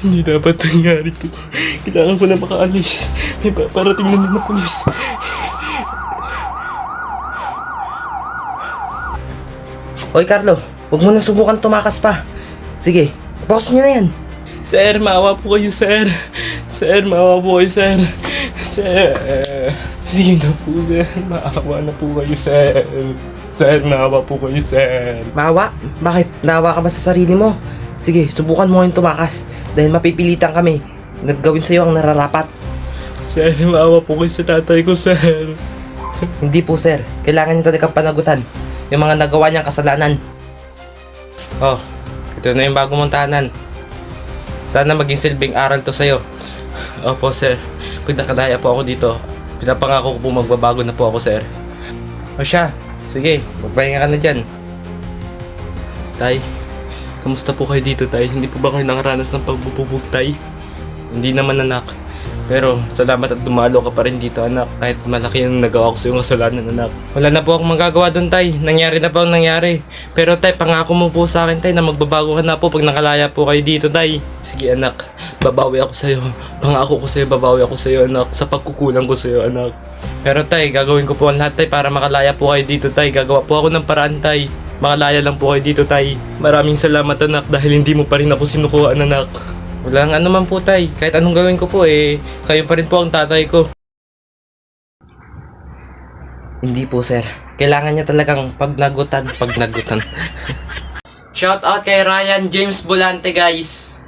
Hindi dapat nangyari to. Kailangan ko na makaalis. May parating na mga pulis. Hoy Carlo, huwag mo na subukan tumakas pa. Sige, boss niyo na yan. Sir, maawa po kayo, sir. Sir, maawa po kayo, sir. Sir. Sige na po, sir. Maawa na po kayo, sir. Sir, maawa po kayo, sir. Maawa? Bakit? Naawa ka ba sa sarili mo? Sige, subukan mo yung tumakas. Dahil mapipilitan kami. Naggawin sa'yo ang nararapat. Sir, maawa po kayo sa tatay ko, sir. Hindi po sir, kailangan niyo talagang panagutan yung mga nagawa niyang kasalanan. Oh, ito na yung bagong mong tahanan. Sana maging silbing aral to sa'yo. Opo, sir. Pag nakadaya po ako dito, pinapangako ko po magbabago na po ako, sir. O siya, sige, magpahinga ka na dyan. Tay, kamusta po kayo dito, tay? Hindi po ba kayo nakaranas ng pagbububog, tay? Hindi naman, anak. Pero salamat at dumalo ka pa rin dito, anak. Kahit malaki yung nagawa ko sa iyong kasalanan, anak. Wala na po akong magagawa doon tay, nangyari na po ang nangyari. Pero tay, pangako mo po sa akin tay na magbabago ka na po pag nakalaya po kayo dito tay. Sige, anak. Babawi ako sa'yo. Pangako ko sa'yo, babawi ako sa'yo, anak. Sa pagkukulang ko sa'yo, anak. Pero tay, gagawin ko po ang lahat tay para makalaya po kayo dito tay. Gagawa po ako ng paraan tay. Makalaya lang po kayo dito tay. Maraming salamat, anak, dahil hindi mo pa rin ako sinukuhaan, anak. Walang ano man po tay, kahit anong gawin ko po kayo pa rin po ang tatay ko. Hindi po sir, kailangan niya talagang pagnagutan. Shout out kay Ryan James Bolante guys.